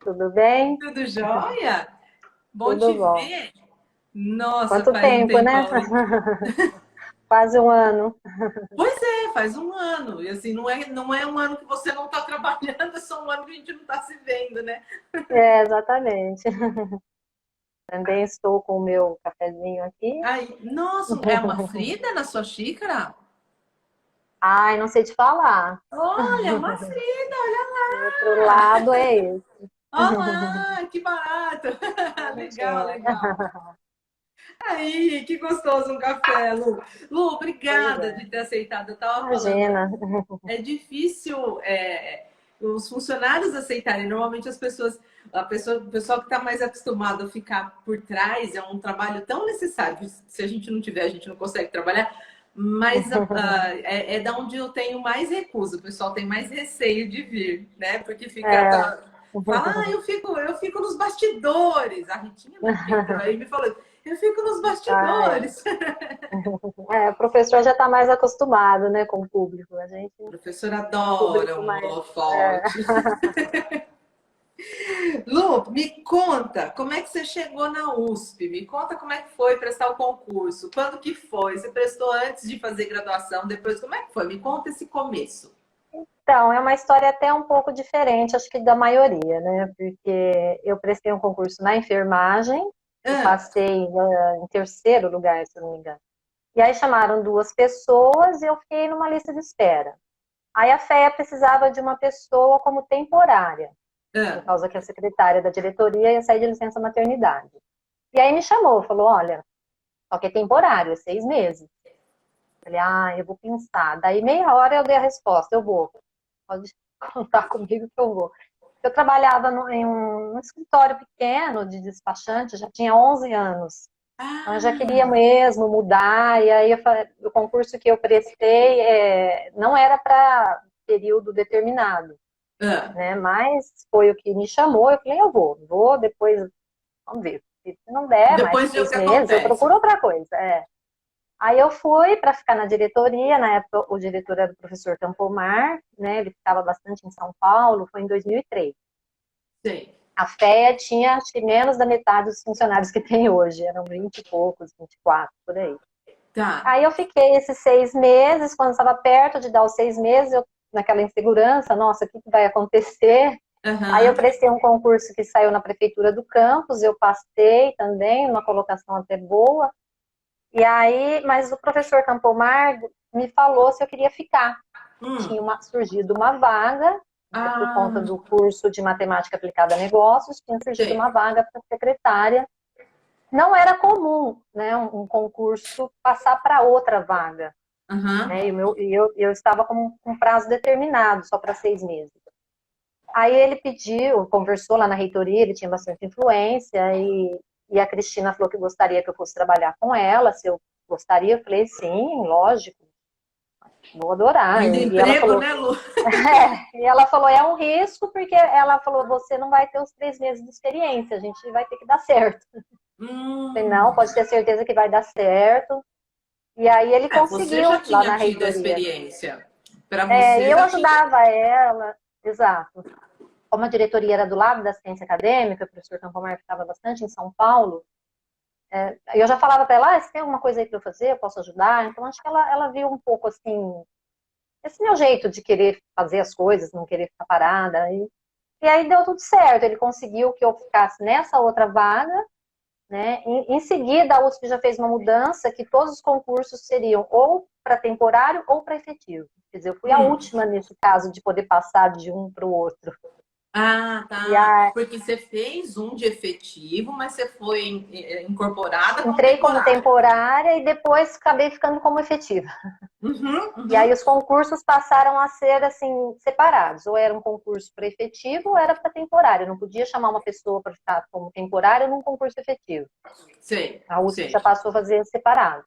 Tudo bem? Tudo jóia? Bom Tudo te bom. ver. Nossa, Quanto faz um tempo, né? tempão, hein? Quase um ano. Pois é, faz um ano. E assim, não é um ano que você não está trabalhando, é só um ano que a gente não está se vendo, né? É, exatamente. Também estou com o meu cafezinho aqui. Ai, nossa, é uma Frida na sua xícara? Ai, não sei te falar. Olha, uma Frida, olha O outro lado é esse. lá, que barato. Legal, É, legal. Aí, que gostoso um café, Lu. Lu, pois obrigada é. de ter aceitado. Eu estava falando. Imagina. É difícil os funcionários aceitarem. Normalmente o pessoal que está mais acostumado a ficar por trás, é um trabalho tão necessário. Se a gente não tiver, a gente não consegue trabalhar. Mas é da onde eu tenho mais recusa. O pessoal tem mais receio de vir, né? Porque É. fala, eu fico nos bastidores. A Ritinha, que entrou aí, me falou, eu fico nos Ah, é. bastidores. O professor já está mais acostumado, né, com o público. A gente, O professor um adora público um mais. É. holofote. Lu, me conta, como é que você chegou na USP? Me conta como é que foi prestar o concurso. Quando que foi? Você prestou antes de fazer graduação, depois como é que foi? Me conta esse começo. Então, é uma história até um pouco diferente, acho que da maioria, né? Porque eu prestei um concurso na enfermagem, eu Ah, passei em terceiro lugar, se eu não me engano. E aí chamaram duas pessoas e eu fiquei numa lista de espera. Aí a FEA precisava de uma pessoa como temporária, por ah, causa que a secretária da diretoria ia sair de licença maternidade. E aí me chamou, falou, olha, só que é temporário, é 6 meses. Falei, eu vou pensar. Daí meia hora eu dei a resposta, eu vou. Pode contar comigo que eu vou. Eu trabalhava em um escritório pequeno de despachante, já tinha 11 anos. Então, eu já queria ah, mesmo mudar, e aí o concurso que eu prestei não era para período determinado, ah. né? Mas foi o que me chamou, eu falei, eu vou, depois, vamos ver. Se não der mais Depois ver o seis que meses, eu acontece. procuro outra coisa. Aí eu fui para ficar na diretoria, na época o diretor era o professor Campomar, né? Ele ficava bastante em São Paulo, foi em 2003. Sei. A FEA tinha, acho que menos da metade dos funcionários que tem hoje, eram 20 e poucos, 24, por aí. Tá. Aí eu fiquei esses 6 meses, quando estava perto de dar os 6 meses, eu, naquela insegurança, nossa, o que vai acontecer? Aí eu Aham. prestei um concurso que saiu na prefeitura do campus, eu passei também, uma colocação até boa. E aí, mas o professor Campomar me falou se eu queria ficar. Hum. Tinha surgido uma vaga, por conta Ah, do curso de matemática aplicada a negócios, tinha surgido sei. uma vaga para secretária. Não era comum, né, um concurso passar para outra vaga, Aham. né? E eu estava com um prazo determinado, só para 6 meses. Aí ele pediu, conversou lá na reitoria, ele tinha bastante influência, e a Cristina falou que gostaria que eu fosse trabalhar com ela, se eu gostaria. Eu falei, sim, lógico, vou adorar. Ainda E ela emprego, falou, né, Lu? é um risco, porque ela falou, você não vai ter os 3 meses de experiência, a gente vai ter que dar certo. Eu falei, não, Hum. pode ter certeza que vai dar certo. E aí ele Você já conseguiu lá tinha na tido a reitoria. experiência. Para E você eu já tinha. ajudava ela, exato. Como a diretoria era do lado da assistência acadêmica, o professor Campomar ficava bastante em São Paulo, eu já falava para ela, se tem alguma coisa aí para eu fazer, eu posso ajudar. Então, acho que ela viu um pouco, assim, esse meu jeito de querer fazer as coisas, não querer ficar parada. E aí deu tudo certo, ele conseguiu que eu ficasse nessa outra vaga, né? Em seguida, a USP já fez uma mudança que todos os concursos seriam ou para temporário ou para efetivo. Quer dizer, eu fui a Hum. última nesse caso de poder passar de um para o outro. Ah, E tá. a, Porque você fez um de efetivo, mas você foi incorporada como Entrei como temporária. temporária e depois acabei ficando como efetiva. Uhum, E aí uhum. os concursos passaram a ser assim separados, ou era um concurso para efetivo ou era para temporário. Eu não podia chamar uma pessoa para ficar como temporário num concurso efetivo. Sei, A USP sei. já passou a fazer separado.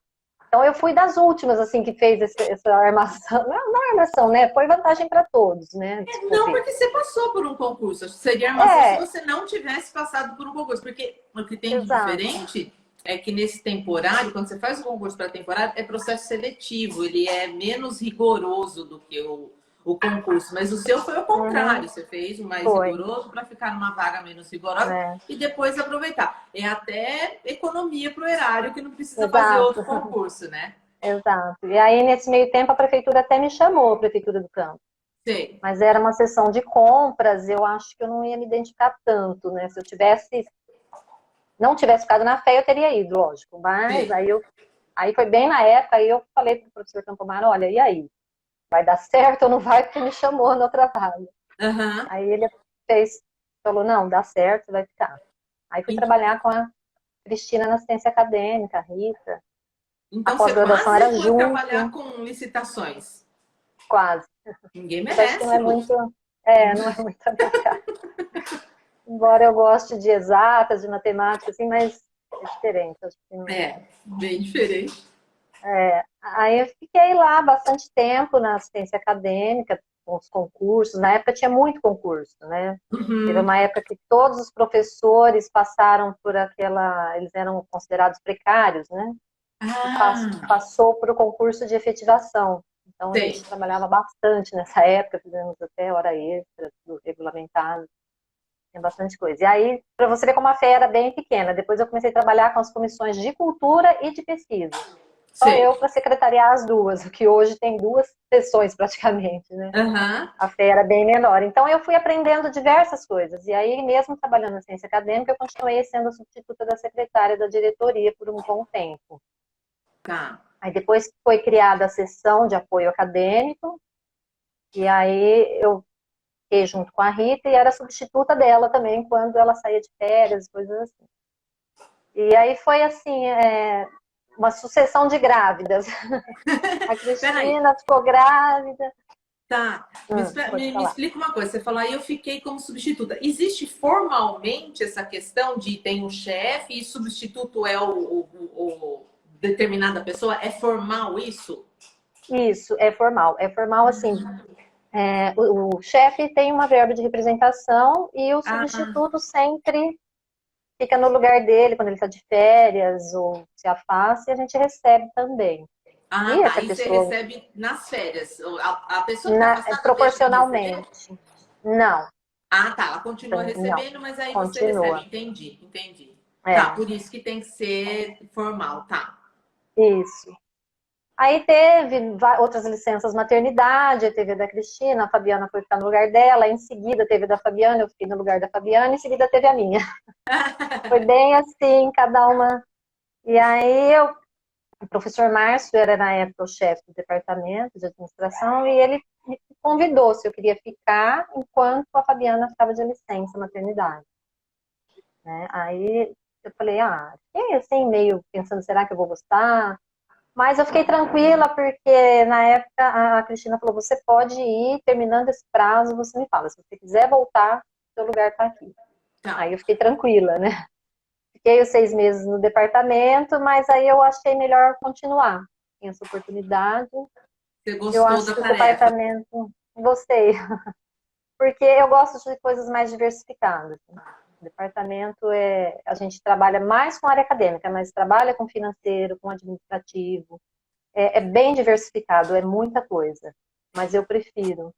Então eu fui das últimas assim que fez essa armação, não armação, né? Foi vantagem para todos, né? Não, Descobrir. porque você passou por um concurso. Acho que seria armação se É, você não tivesse passado por um concurso. Porque o que tem de exato. diferente é que nesse temporário, quando você faz o concurso para temporário, é processo seletivo. Ele é menos rigoroso do que o concurso, mas o seu foi o contrário, você fez o mais Foi. rigoroso para ficar numa vaga menos rigorosa e depois aproveitar. É até economia para o erário que não precisa fazer outro concurso, né? Exato. E aí, nesse meio tempo, a prefeitura até me chamou, a prefeitura do Campo. Sei. Mas era uma sessão de compras, eu acho que eu não ia me identificar tanto, né? Se eu não tivesse ficado na fé, eu teria ido, lógico. Mas aí foi bem na época, aí eu falei para o professor Campomar, olha, e aí? Vai dar certo ou não vai? Porque me chamou no trabalho. Aí ele falou, não, dá certo, vai ficar. Aí fui trabalhar com a Cristina na assistência acadêmica, a Rita. Então a você pós-graduação quase era foi junto. trabalhar com licitações. Quase. Ninguém Mas acho merece, que não é muito, não é muito a minha cara. Embora eu goste de exatas, de matemática, assim, mas é diferente. Acho que não... bem diferente. Aí eu fiquei lá bastante tempo na assistência acadêmica, com os concursos. Na época tinha muito concurso, né? Teve uma época que todos os professores passaram por eles eram considerados precários, né? E passou por o concurso de efetivação. Então a gente trabalhava bastante nessa época, fizemos até hora extra, tudo regulamentado. Tem bastante coisa. E aí, para você ver como a fé era bem pequena, depois eu comecei a trabalhar com as comissões de cultura e de pesquisa. Só eu para secretariar as duas, o que hoje tem duas sessões praticamente, né? A fé era bem menor. Então eu fui aprendendo diversas coisas. E aí, mesmo trabalhando na ciência acadêmica, eu continuei sendo substituta da secretária da diretoria por um bom tempo. Aí depois foi criada a seção de apoio acadêmico, e aí eu fiquei junto com a Rita e era substituta dela também quando ela saía de férias, coisas assim. E aí foi assim, uma sucessão de grávidas. A Cristina ficou grávida. Tá, me explica uma coisa. Você falou aí, eu fiquei como substituta. Existe formalmente essa questão de tem um chefe e substituto é o determinada pessoa? É formal isso? Isso, é formal. É formal assim. O chefe tem uma verba de representação e o substituto sempre fica no lugar dele quando ele está de férias ou se afasta e a gente recebe também. E essa pessoa... você recebe nas férias? A pessoa que está afastada proporcionalmente. Deixa de receber? Não. Ela continua recebendo, não. mas aí Continua. você recebe. Entendi. Tá, por isso que tem que ser formal, tá. Isso. Aí teve outras licenças maternidade, teve a da Cristina, a Fabiana foi ficar no lugar dela, em seguida teve a da Fabiana, eu fiquei no lugar da Fabiana, em seguida teve a minha. Foi bem assim, cada uma. E aí o professor Márcio era na época o chefe do departamento de administração e ele me convidou se eu queria ficar enquanto a Fabiana ficava de licença maternidade. Né? Aí eu falei, fiquei assim meio pensando, será que eu vou gostar? Mas eu fiquei tranquila porque na época a Cristina falou, você pode ir, terminando esse prazo, você me fala, se você quiser voltar, seu lugar está aqui. Aí eu fiquei tranquila, né? Fiquei os 6 meses no departamento, mas aí eu achei melhor continuar. Tinha essa oportunidade. Você gostou eu acho da que tarefa? O departamento... Gostei. Porque eu gosto de coisas mais diversificadas. O departamento a gente trabalha mais com área acadêmica, mas trabalha com financeiro, com administrativo. É bem diversificado, é muita coisa. Mas eu prefiro.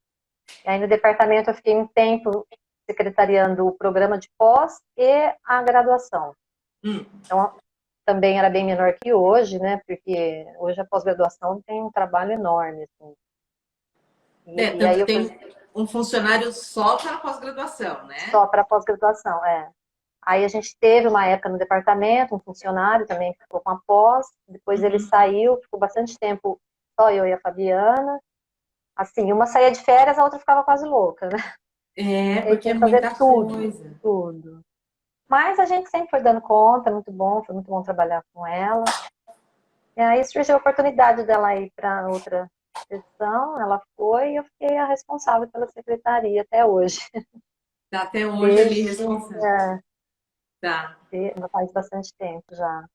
E aí no departamento eu fiquei um tempo secretariando o programa de pós e a graduação. Então, também era bem menor que hoje, né? Porque hoje a pós-graduação tem um trabalho enorme. Assim. E aí tem um funcionário só para pós-graduação, né? Só para pós-graduação, Aí a gente teve uma época no departamento, um funcionário também ficou com a pós, depois ele saiu, ficou bastante tempo só eu e a Fabiana. Assim, uma saía de férias, a outra ficava quase louca, né? Porque é muita coisa. Tudo. Mas a gente sempre foi dando conta, foi muito bom trabalhar com ela. E aí surgiu a oportunidade dela ir para outra sessão, ela foi e eu fiquei a responsável pela secretaria até hoje. Tá até hoje ali responsável. Faz bastante tempo já.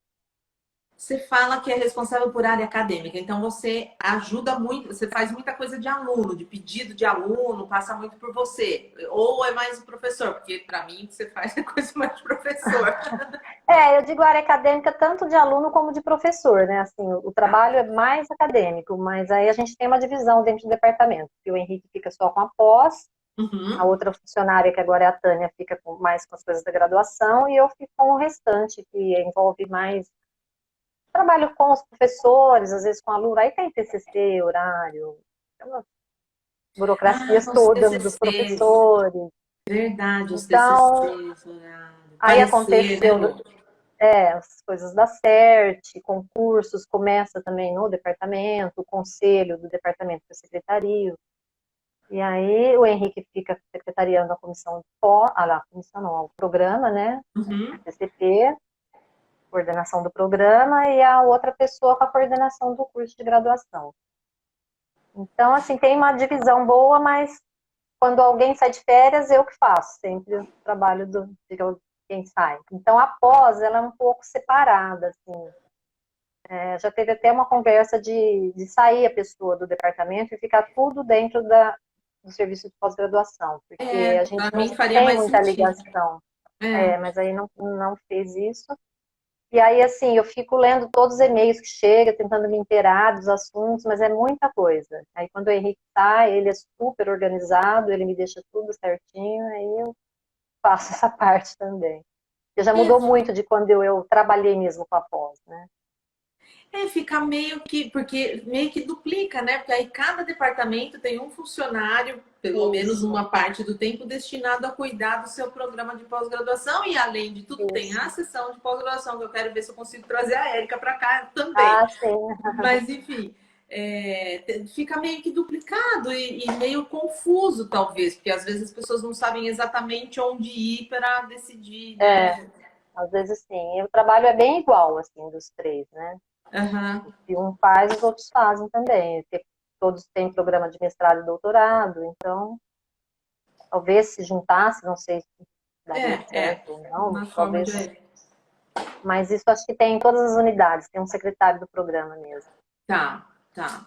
Você fala que é responsável por área acadêmica, então você ajuda muito, você faz muita coisa de aluno, de pedido de aluno, passa muito por você. Ou é mais o professor, porque para mim o que você faz é coisa mais de professor. Eu digo área acadêmica tanto de aluno como de professor, né? Assim, o Tá. trabalho é mais acadêmico, mas aí a gente tem uma divisão dentro do departamento, que o Henrique fica só com a pós, a Uhum. outra funcionária, que agora é a Tânia, fica mais com as coisas da graduação, e eu fico com o restante, que envolve mais trabalho com os professores, às vezes com aluno, aí tem TCC, horário, aquelas Ah, burocracias os todas dos TCCs. professores. Verdade, os Então, TCCs, horário. aí Parecer, né, aconteceu Lu? as coisas da CERT, concursos, começa também no departamento, o conselho do departamento da secretaria. E aí o Henrique fica secretariando a comissão de pó, a comissão não, o programa, né? Uhum. TCP, coordenação do programa, e a outra pessoa com a coordenação do curso de graduação. Então, assim, tem uma divisão boa, mas quando alguém sai de férias, eu que faço sempre o trabalho de quem sai. Então, a pós, ela é um pouco separada, assim. Já teve até uma conversa de sair a pessoa do departamento e ficar tudo dentro do serviço de pós-graduação, porque É, a gente para não mim faria tem mais muita sentido. ligação. É. Mas aí não fez isso. E aí, assim, eu fico lendo todos os e-mails que chegam, tentando me inteirar dos assuntos, mas é muita coisa. Aí, quando o Henrique sai, ele é super organizado, ele me deixa tudo certinho, aí eu faço essa parte também. Porque já É, mudou muito de quando eu trabalhei mesmo com a pós, né? fica meio que, porque meio que duplica, né? Porque aí cada departamento tem um funcionário, pelo menos Isso, uma parte do tempo, destinado a cuidar do seu programa de pós-graduação, e além de tudo, tem a isso. sessão de pós-graduação, que eu quero ver se eu consigo trazer a Érica para cá também. Ah, sim. Mas, enfim, fica meio que duplicado e meio confuso, talvez, porque às vezes as pessoas não sabem exatamente onde ir para decidir, É, né? às vezes sim. E o trabalho é bem igual, assim, dos três, né? Aham. Se um faz, os outros fazem também. Porque todos têm programa de mestrado e doutorado, então talvez se juntasse, não sei se daria certo ou não, Uma forma de. talvez. Mas isso acho que tem em todas as unidades, tem um secretário do programa mesmo. Tá, tá.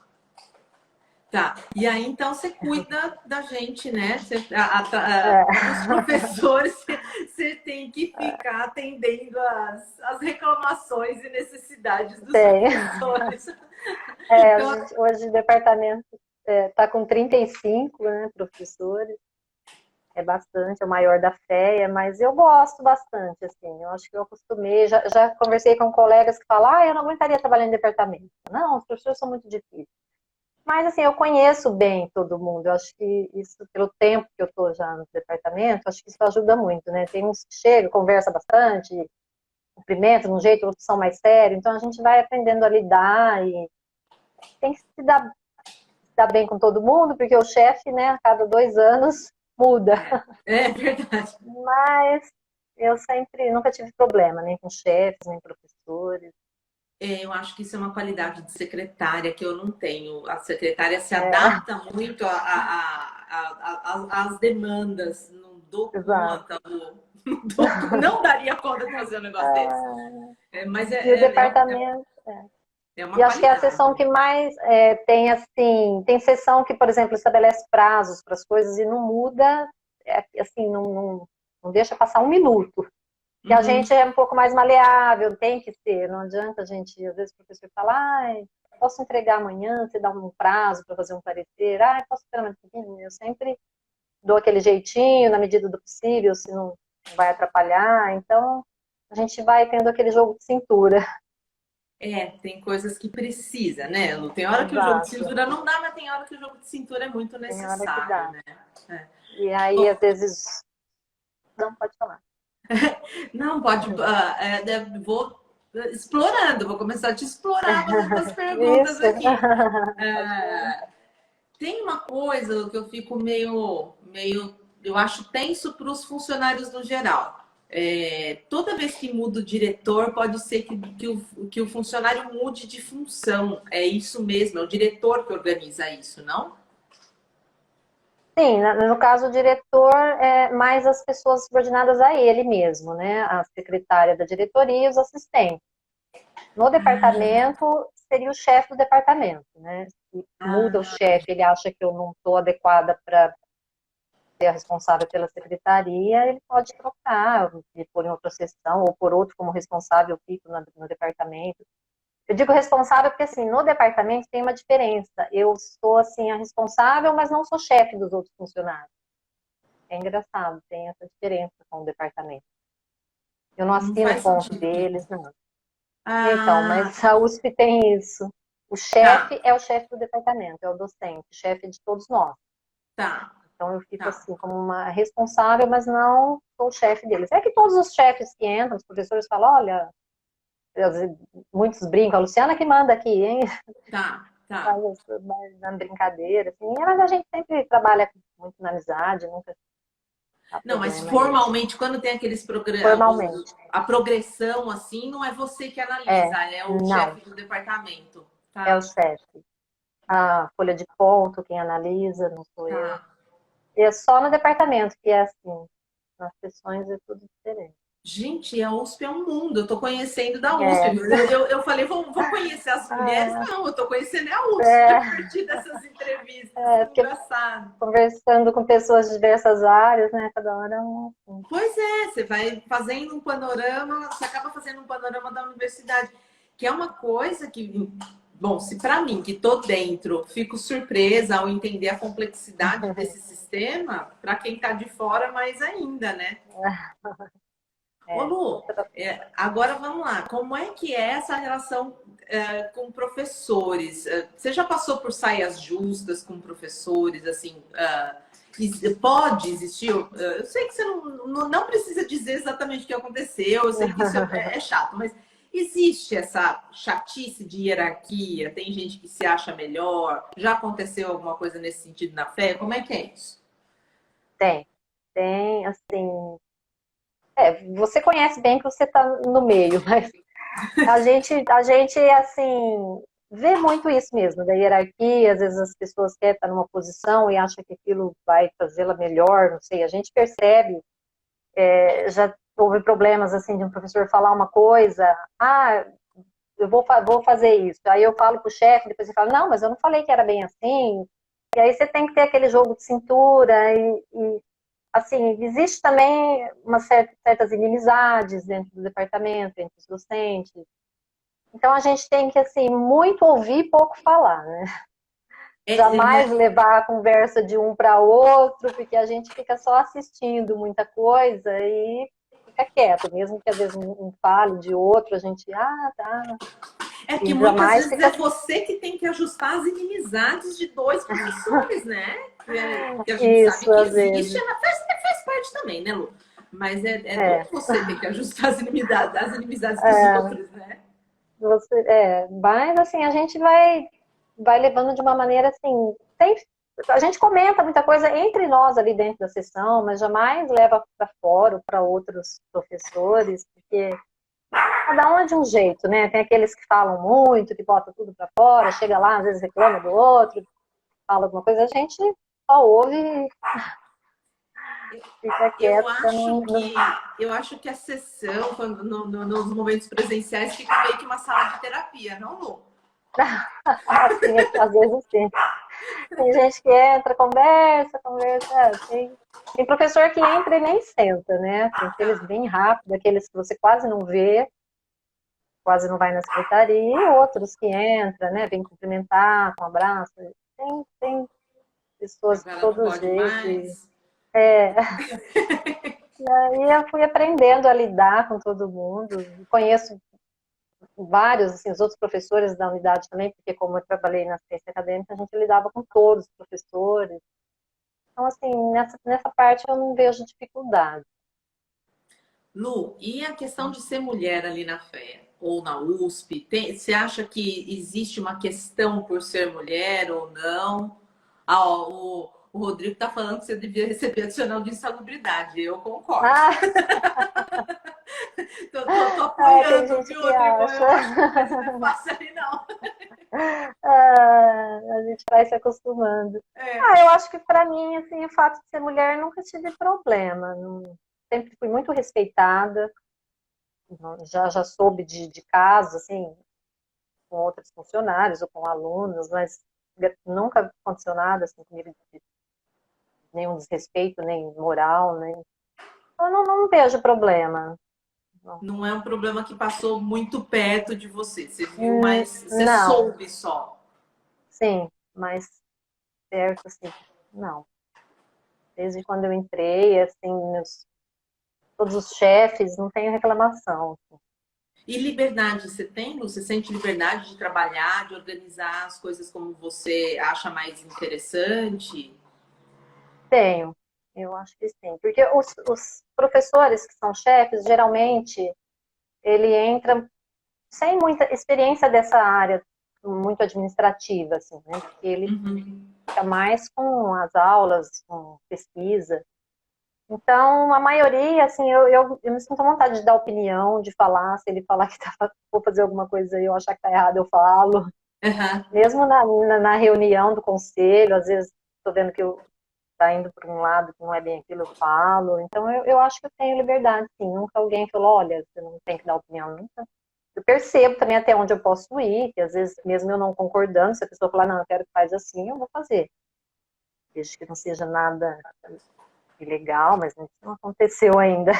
Tá. E aí, então, você cuida da gente, né? É, Dos professores, você tem que ficar atendendo as reclamações e necessidades dos tem. professores. A Então, gente, hoje o departamento está com 35, né, professores. É bastante, é o maior da FEA, mas eu gosto bastante, assim, eu acho que eu acostumei, já conversei com colegas que falam, eu não aguentaria trabalhar em departamento. Não, os professores são muito difíceis. Mas, assim, eu conheço bem todo mundo, eu acho que isso, pelo tempo que eu estou já no departamento, acho que isso ajuda muito, né? Tem uns que chegam, conversa bastante, cumprimenta de um jeito, outros são mais sérios, então a gente vai aprendendo a lidar e tem que se dar bem com todo mundo, porque o chefe, né, a cada 2 anos muda. é verdade. Mas eu sempre, nunca tive problema, nem com chefes, nem professores. Eu acho que isso é uma qualidade de secretária que eu não tenho. A secretária se É, adapta muito às demandas. Não dou exato. conta, não daria conta de fazer um negócio desse. Mas E o departamento. é uma E acho que é a sessão qualidade. que mais tem, assim, tem sessão que, por exemplo, estabelece prazos para as coisas e não muda, assim, não deixa passar um minuto. E a Uhum. gente é um pouco mais maleável, tem que ser, não adianta a gente, às vezes o professor fala, posso entregar amanhã, você dá um prazo para fazer um parecer, posso esperar mais um pouquinho, eu sempre dou aquele jeitinho, na medida do possível, se não vai atrapalhar, então a gente vai tendo aquele jogo de cintura. Tem coisas que precisa, né, Lu? Tem hora que o jogo de Exato, cintura não dá, mas tem hora que o jogo de cintura é muito tem hora que necessário, dá. né? É. E aí, às vezes, não pode falar. Não, pode. Vou explorando, vou começar a te explorar fazendo as perguntas Isso, aqui. pode falar. É, tem uma coisa que eu fico meio, eu acho tenso para os funcionários no geral. Toda vez que muda o diretor, pode ser que o funcionário mude de função. É isso mesmo, é o diretor que organiza isso, não? Sim, no caso, o diretor é mais as pessoas subordinadas a ele mesmo, né? A secretária da diretoria e os assistentes. No departamento, seria o chefe do departamento, né? Se muda o Ah, chefe, ele acha que eu não estou adequada para ser a responsável pela secretaria, ele pode trocar, me pôr em outra seção, ou por outro como responsável, eu fico no departamento. Eu digo responsável porque, assim, no departamento tem uma diferença. Eu sou, assim, a responsável, mas não sou chefe dos outros funcionários. É engraçado, tem essa diferença com o departamento. Eu não não assino faz ponto sentido. deles, não. Então, Ah, mas a USP tem isso. O tá, chefe é o chefe do departamento, é o docente, chefe de todos nós. tá, Então, eu fico, tá. assim, como uma responsável, mas não sou o chefe deles. É que todos os chefes que entram, os professores falam, olha, muitos brincam, a Luciana que manda aqui, hein? Tá, tá. Faz na brincadeira, assim, mas a gente sempre trabalha muito na amizade, nunca dá Não, mas problema isso. formalmente, quando tem aqueles Formalmente, a progressão assim, não é você que analisa, é, é o não, chefe do departamento. é o Tá, chefe. A folha de ponto, quem analisa, não sou eu. tá. E é só no departamento que é assim, nas sessões é tudo diferente. Gente, a USP é um mundo. Eu tô conhecendo da USP. É, Eu falei, vou conhecer as mulheres? ah, Não, eu tô conhecendo a USP a é, partir dessas entrevistas. Que porque engraçado. conversando com pessoas de diversas áreas, né, cada hora é um assunto. Pois é, você vai fazendo um panorama, você acaba fazendo um panorama da universidade, que é uma coisa que, bom, se para mim, que tô dentro, fico surpresa ao entender a complexidade desse sistema, para quem tá de fora, mais ainda, né? Ô É, Lu, agora vamos lá. Como é que é essa relação com professores? Você já passou por saias justas com professores? Assim, pode existir? Eu sei que você não precisa dizer exatamente o que aconteceu. Eu sei que isso é chato, mas existe essa chatice de hierarquia? Tem gente que se acha melhor? Já aconteceu alguma coisa nesse sentido na fé? Como é que é isso? tem, assim, você conhece bem que você está no meio, mas a gente, assim, vê muito isso mesmo, da hierarquia, às vezes as pessoas querem estar numa posição e acham que aquilo vai fazê-la melhor, não sei, a gente percebe, já houve problemas, assim, de um professor falar uma coisa, eu vou fazer isso, aí eu falo pro chefe, depois ele fala, não, mas eu não falei que era bem assim, e aí você tem que ter aquele jogo de cintura e assim, existe também certas inimizades dentro do departamento, entre os docentes. Então a gente tem que, assim, muito ouvir e pouco falar, né? Jamais Né? levar a conversa de um para outro, porque a gente fica só assistindo muita coisa e fica quieto, mesmo que às vezes um fale de outro, a gente, tá. É que E muitas jamais vezes fica é assim. você que tem que ajustar as inimizades de dois professores, né? Que a gente sabe Isso, que às existe, vezes. ela faz parte também, né, Lu? Mas é duro É, você ter que ajustar as inimizades dos outros, né? mas assim, a gente vai levando de uma maneira assim. A gente comenta muita coisa entre nós ali dentro da sessão, mas jamais leva para fora ou para outros professores, porque cada um é de um jeito, né? Tem aqueles que falam muito, que botam tudo para fora, chega lá, às vezes reclama do outro, fala alguma coisa, a gente só ouve e fica Eu quieto para acho não, que eu acho que a sessão, quando, nos momentos presenciais, fica meio que uma sala de terapia, não, Lu? assim, às vezes sim. Tem gente que entra, conversa, tem professor que entra e nem senta, né? Tem aqueles Tá. bem rápidos, aqueles que você quase não vê, quase não vai na secretaria, e outros que entram, né? Vem cumprimentar, com um abraço. Tem pessoas de Agora não todo pode jeito. mais. E aí eu fui aprendendo a lidar com todo mundo. Conheço vários, assim, os outros professores da unidade também, porque como eu trabalhei na ciência acadêmica, a gente lidava com todos os professores. Então, assim, nessa parte eu não vejo dificuldade. Lu, e a questão de ser mulher ali na FEA ou na USP, você acha que existe uma questão por ser mulher ou não? Ó, o Rodrigo está falando que você devia receber adicional de insalubridade. Eu concordo. Ah, Tô tem apoiando, gente viu, que Rodrigo? acha. Eu acho que a coisa não é fácil ali, não. A gente vai se acostumando. É, Eu acho que para mim, assim, o fato de ser mulher nunca tive problema. Sempre fui muito respeitada. Já soube de casos, assim, com outros funcionários ou com alunos, mas nunca aconteceu nada assim comigo, de nenhum desrespeito, nem moral, nem... Eu não vejo problema. Não. Não é um problema que passou muito perto de você. Você viu, mas você Não, soube só. sim, mas perto, assim, não. Desde quando eu entrei, assim, todos os chefes, não tenho reclamação. Assim. E liberdade, você tem? Você sente liberdade de trabalhar, de organizar as coisas como você acha mais interessante? Tenho, eu acho que sim. Porque os professores que são chefes, geralmente, ele entra sem muita experiência dessa área muito administrativa, assim, né? Porque ele Uhum. fica mais com as aulas, com pesquisa. Então, a maioria, assim, eu me sinto à vontade de dar opinião, de falar, se ele falar que vou fazer alguma coisa e eu achar que tá errado, eu falo. Uhum. Mesmo na reunião do conselho, às vezes estou vendo que tá indo para um lado que não é bem aquilo, eu falo. Então, eu acho que eu tenho liberdade, sim. Nunca alguém falou, olha, você não tem que dar opinião, nunca. Eu percebo também até onde eu posso ir, que às vezes, mesmo eu não concordando, se a pessoa falar, não, eu quero que faz assim, eu vou fazer. Desde que não seja nada ilegal, mas isso não aconteceu ainda.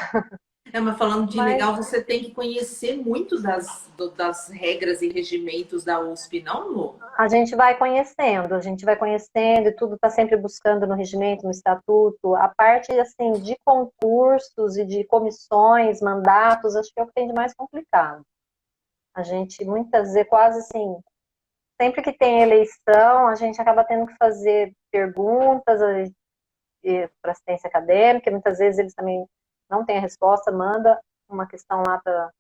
Mas falando de Mas legal, você tem que conhecer muito das regras e regimentos da USP, não, Lu? a gente vai conhecendo e tudo está sempre buscando no regimento, no estatuto. A parte assim de concursos e de comissões, mandatos, acho que é o que tem de mais complicado. A gente muitas vezes, quase assim, sempre que tem eleição, a gente acaba tendo que fazer perguntas para assistência acadêmica, muitas vezes eles também não têm a resposta, manda uma questão lá para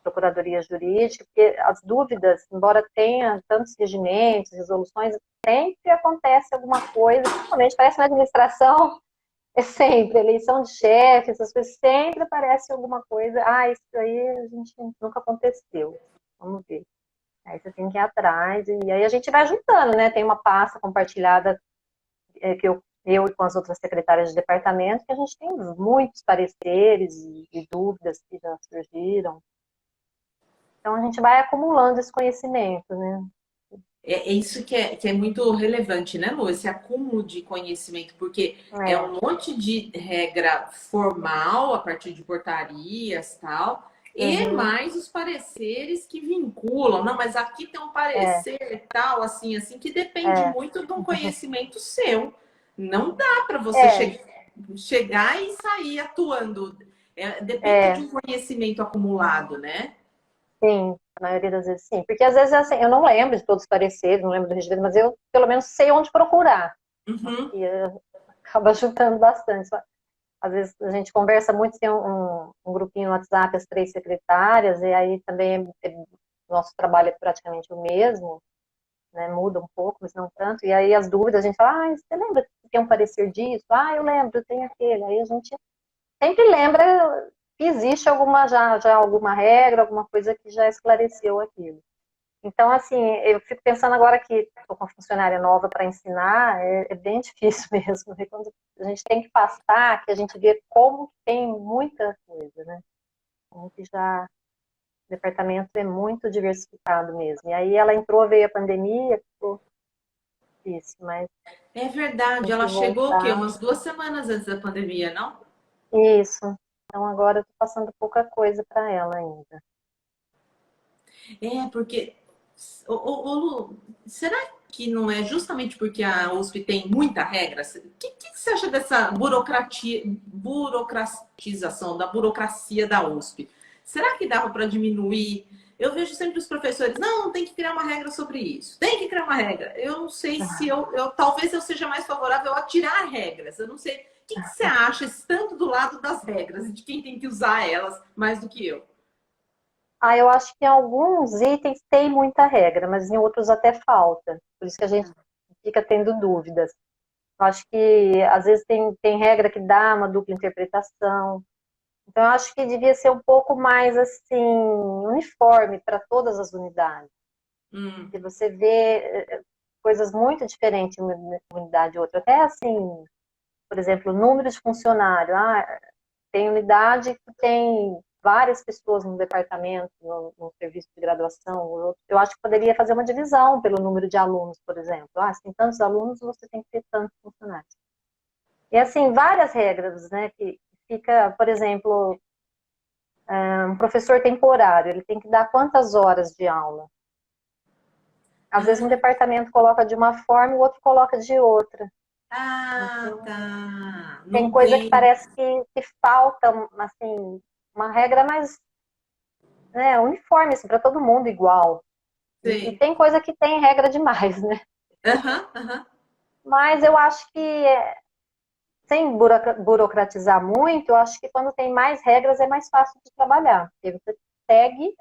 Procuradoria Jurídica, porque as dúvidas, embora tenha tantos regimentos, resoluções, sempre acontece alguma coisa, principalmente parece na administração, é sempre, eleição de chefe, essas coisas, sempre aparece alguma coisa, isso aí a gente nunca aconteceu, vamos ver. Aí você tem que ir atrás, e aí a gente vai juntando, né? Tem uma pasta compartilhada que eu e com as outras secretárias de departamento, que a gente tem muitos pareceres e dúvidas que já surgiram. Então a gente vai acumulando esse conhecimento, né? É isso que é muito relevante, né, Lu? Esse acúmulo de conhecimento, porque é É, um monte de regra formal a partir de portarias tal, e uhum, mais os pareceres que vinculam. Não, mas aqui tem um é, parecer tal, assim, que depende é, muito de um conhecimento seu. Não dá para você é, chegar e sair atuando. Depende de é, um conhecimento acumulado, né? sim, a maioria das vezes sim. Porque às vezes assim, eu não lembro de todos os pareceres, não lembro do regimento, mas eu pelo menos sei onde procurar. Uhum. E acaba ajudando bastante. Às vezes a gente conversa muito, tem um grupinho no WhatsApp, as três secretárias, e aí também nosso trabalho é praticamente o mesmo, né? Muda um pouco, mas não tanto. E aí as dúvidas, a gente fala, você lembra que tem um parecer disso? Eu lembro, tem aquele. Aí a gente sempre lembra que existe já alguma regra, alguma coisa que já esclareceu aquilo. Então, assim, eu fico pensando agora que estou com uma funcionária nova para ensinar, é bem difícil mesmo. Né? Quando a gente tem que passar, que a gente vê como tem muita coisa, né? Como que já o departamento é muito diversificado mesmo. E aí ela entrou, veio a pandemia, ficou difícil, mas É tem verdade, que ela chegou o quê? voltar. Umas 2 semanas antes da pandemia, não? Isso. Então agora eu estou passando pouca coisa para ela ainda. Porque, Lu, será que não é justamente porque a USP tem muita regra? O que você acha dessa burocratização, da burocracia da USP? Será que dava para diminuir? Eu vejo sempre os professores, não, tem que criar uma regra sobre isso, tem que criar uma regra. Eu não sei se talvez eu seja mais favorável a tirar regras. Eu não sei. O que você acha, tanto do lado das regras e de quem tem que usar elas mais do que eu? Eu acho que em alguns itens tem muita regra, mas em outros até falta. Por isso que a gente fica tendo dúvidas. Eu acho que às vezes tem regra que dá uma dupla interpretação. Então, eu acho que devia ser um pouco mais assim, uniforme para todas as unidades. Hum, Porque você vê coisas muito diferentes em uma unidade e outra. Até assim, por exemplo, o número de funcionário. Tem unidade que tem várias pessoas no departamento, no serviço de graduação, eu acho que poderia fazer uma divisão pelo número de alunos, por exemplo. Ah, se tem tantos alunos, você tem que ter tantos funcionários. E assim, várias regras, né, que fica, por exemplo, um professor temporário, ele tem que dar quantas horas de aula? Às vezes um departamento coloca de uma forma e o outro coloca de outra. Ah, Então, tá. tem Não coisa que tem. parece que falta, assim, uma regra mais, né, uniforme, assim, para todo mundo igual. E Sei. tem coisa que tem regra demais, né? Aham, aham. Mas eu acho que, sem burocratizar muito, eu acho que quando tem mais regras é mais fácil de trabalhar. Porque você segue,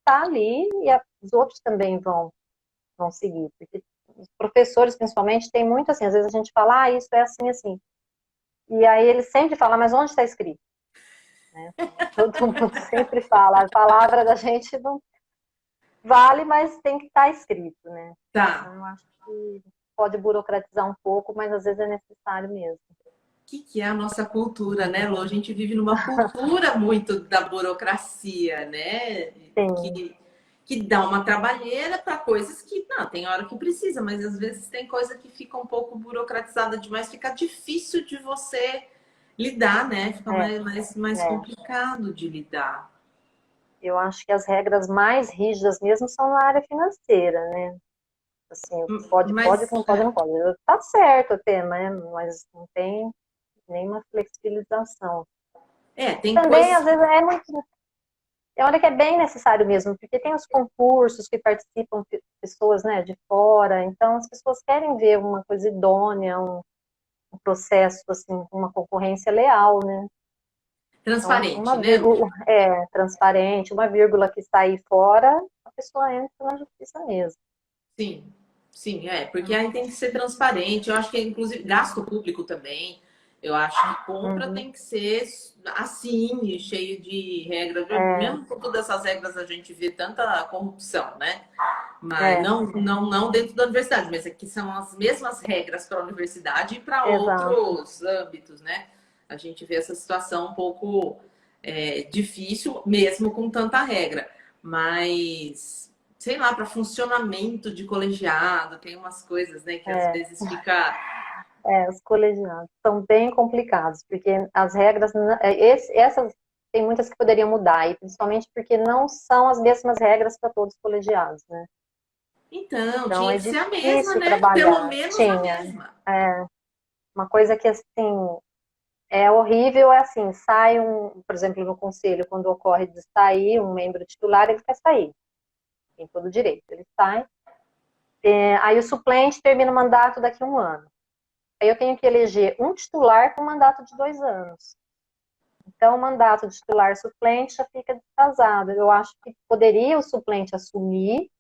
tá ali e os outros também vão seguir. Porque os professores, principalmente, tem muito assim, às vezes a gente fala, ah, isso é assim, assim. E aí eles sempre falam, mas onde está escrito? Né? Todo mundo sempre fala, a palavra da gente não vale, mas tem que estar escrito, né? Então, Tá. eu acho que pode burocratizar um pouco, mas às vezes é necessário mesmo. Que é a nossa cultura, né, Lu? A gente vive numa cultura muito da burocracia, né? Sim, Que dá uma trabalheira para coisas que, não, tem hora que precisa, mas às vezes tem coisa que fica um pouco burocratizada demais, fica difícil de você lidar, né? Fica é, mais é. complicado de lidar. Eu acho que as regras mais rígidas mesmo são na área financeira, né? Assim, o que pode, pode, o Mas, que não pode, não pode. Tá certo até, né? Mas não tem nenhuma flexibilização. E tem também, coisas. às vezes, é hora que é bem necessário mesmo, porque tem os concursos que participam pessoas, né, de fora, então as pessoas querem ver uma coisa idônea, um processo, assim, uma concorrência leal, né? Então, Transparente, uma né, Lu? vírgula transparente, uma vírgula que sair fora, a pessoa entra na justiça mesmo. Sim, sim, porque aí tem que ser transparente. Eu acho que, inclusive, gasto público também. Eu acho que compra Uhum. tem que ser assim, cheio de regras. É, Mesmo com todas essas regras, a gente vê tanta corrupção, né? Mas é, não dentro da universidade, mas aqui são as mesmas regras para a universidade e para exato. outros âmbitos, né? A gente vê essa situação um pouco difícil, mesmo com tanta regra. Mas sei lá, para funcionamento de colegiado, tem umas coisas, né, que às É, vezes fica. os colegiados são bem complicados, porque as regras, essas, tem muitas que poderiam mudar, e principalmente porque não são as mesmas regras para todos os colegiados, né? Então, Então tinha é que ser a mesma, difícil né? Pelo trabalhar. menos a Tinha. mesma. É, uma coisa que, assim, é horrível, é assim, sai por exemplo, no conselho, quando ocorre de sair um membro titular, ele quer sair. Tem todo o direito, ele sai. Aí o suplente termina o mandato daqui a um ano. Aí eu tenho que eleger um titular com mandato de 2 anos. Então, o mandato de titular suplente já fica desfasado. Eu acho que poderia o suplente assumir,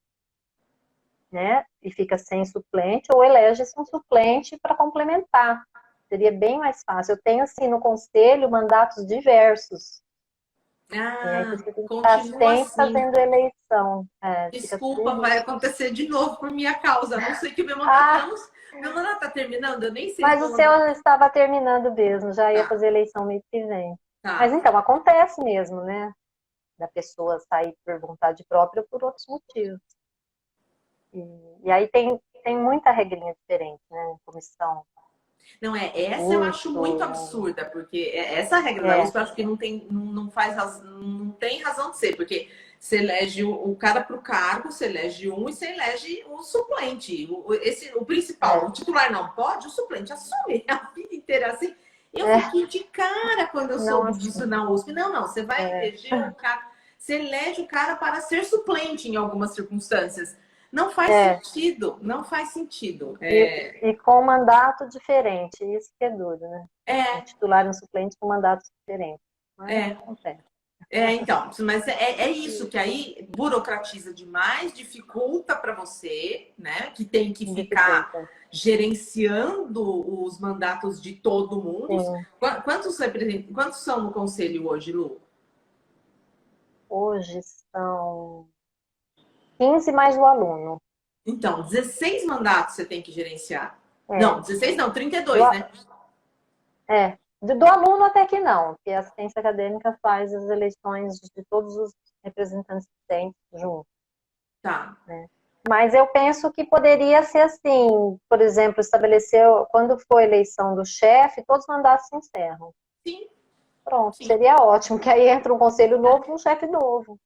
né? E fica sem suplente, ou elege-se um suplente para complementar. Seria bem mais fácil. Eu tenho, assim, no conselho, mandatos diversos. E aí Ah, você tem que estar continua sempre assim. fazendo eleição. Fica Desculpa, tudo. vai acontecer de novo por minha causa. A não sei que Ah, meu mandato tá terminando. Eu nem sei se mas o meu mandato seu estava terminando mesmo, já ia tá. fazer eleição mês que vem. Mas Tá. então, acontece mesmo, né? Da pessoa sair por vontade própria ou por outros motivos. E aí tem muita regrinha diferente, né? Comissão, Não essa eu acho muito curso, absurda, porque essa regra da é, USP eu acho que não tem razão de ser, porque você elege o cara para o cargo, você elege um e você elege o suplente. O principal, é, o titular não pode, o suplente assume a vida inteira assim. Eu é, fiquei de cara quando eu não soube disso assim, na USP. Não, você vai é, eleger o cara, você elege o cara para ser suplente em algumas circunstâncias. Não faz é, sentido, não faz sentido. e com mandato diferente, isso que é duro, né? Um É, titular e um suplente com mandatos diferentes. Mas é. acontece. Então, mas é isso que aí burocratiza demais, dificulta para você, né? Que tem que ficar Dificulta. gerenciando os mandatos de todo mundo. Sim. Quantos são no conselho hoje, Lu? Hoje são 15 mais o aluno. Então, 16 mandatos você tem que gerenciar. É. Não, 16 não, Do, 32, né? é. Do aluno até que não, porque a assistência acadêmica faz as eleições de todos os representantes docentes juntos, Tá. né? Mas eu penso que poderia ser assim, por exemplo, estabeleceu, quando for a eleição do chefe, todos os mandatos se encerram. Sim, Pronto, sim. seria ótimo, que aí entra um conselho novo e um chefe novo,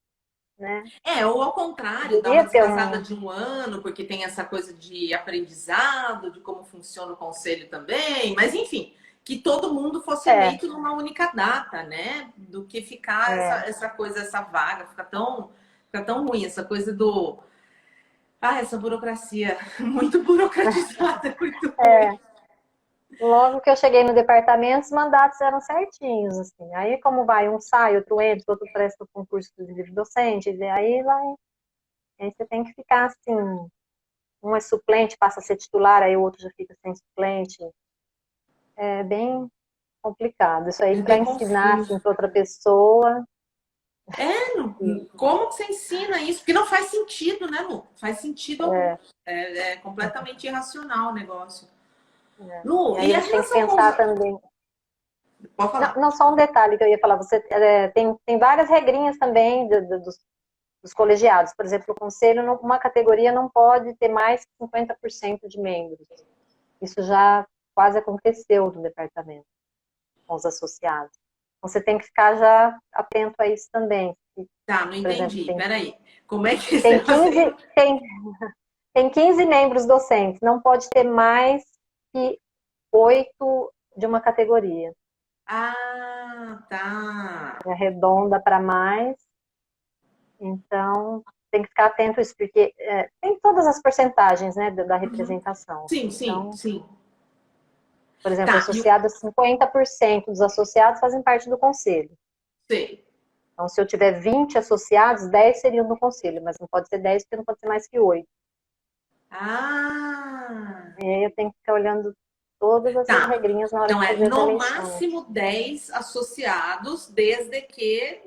né? Ou ao contrário, dar uma Poderia ter descansada um... de um ano, porque tem essa coisa de aprendizado, de como funciona o conselho também, mas enfim, que todo mundo fosse É, eleito numa única data, né? Do que ficar é, essa coisa, essa vaga, fica tão ruim, essa coisa do. Ah, essa burocracia muito burocratizada, muito ruim. é. Logo que eu cheguei no departamento, os mandatos eram certinhos, assim. Aí, como vai, um sai, outro entra, outro presta o concurso de livre docente, e aí vai. Aí você tem que ficar assim, um é suplente, passa a ser titular, aí o outro já fica sem suplente. É bem complicado. Isso aí É para bem ensinar assim, confuso. para outra pessoa. Como que você ensina isso? Porque não faz sentido, né, Lu? Faz sentido algum. É, É completamente irracional o negócio. é. E Lu, aí e a você tem que relação com os. pensar também. Pode Não, falar. não só um detalhe que eu ia falar, você tem várias regrinhas também dos colegiados. Por exemplo, o conselho, uma categoria não pode ter mais que 50% de membros. Isso já quase aconteceu no departamento, com os associados. Então, você tem que ficar já atento a isso também. Tá, não Por exemplo, entendi. Peraí. Como é que você tem está 15, sendo? tem 15 membros docentes, não pode ter mais que 8 de uma categoria. Ah, tá. Arredonda para mais. Então, tem que ficar atento a isso, porque tem todas as porcentagens, né, da Uhum. representação. Sim, sim, Então, sim. por exemplo, Tá, e o. associados, 50% dos associados fazem parte do conselho. Sei. Então, se eu tiver 20 associados, 10 seriam do conselho, mas não pode ser 10 porque não pode ser mais que 8. Ah, E aí eu tenho que ficar olhando todas essas tá. regrinhas na hora Então de é fazer as no eleições. máximo 10 associados, desde que.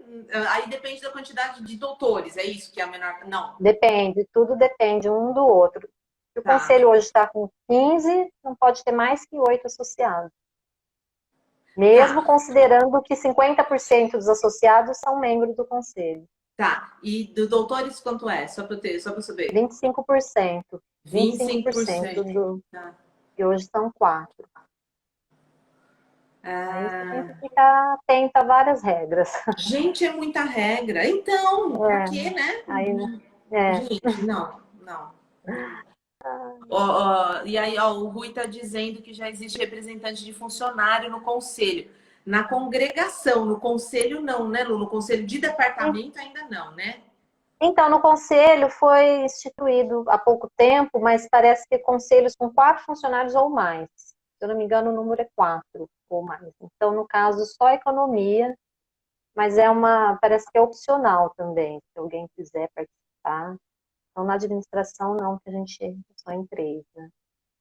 Aí depende da quantidade de doutores, é isso que é a menor. Não. Depende, tudo depende um do outro. Se o Tá. conselho hoje está com 15, não pode ter mais que 8 associados. Mesmo Tá. considerando que 50% dos associados são membros do conselho. Tá. E do doutores quanto é? Só para ter, só para saber. 25%. 25% 25%. do Tá. que hoje são 4. Aí você tem que Ah, ficar atento a várias regras. gente, é muita regra. Então, pra É, quê, né? aí, é, Gente, não, não. E aí, ó, o Rui está dizendo que já existe representante de funcionário no conselho. Na congregação, no conselho não, né, Lu? No conselho de departamento ainda não, né? então, no conselho foi instituído há pouco tempo, mas parece que conselhos com 4 funcionários ou mais. Se eu não me engano, o número é 4 ou mais. Então, no caso, só economia, mas parece que é opcional também, se alguém quiser participar. Então, na administração, não, que a gente é só em 3, né?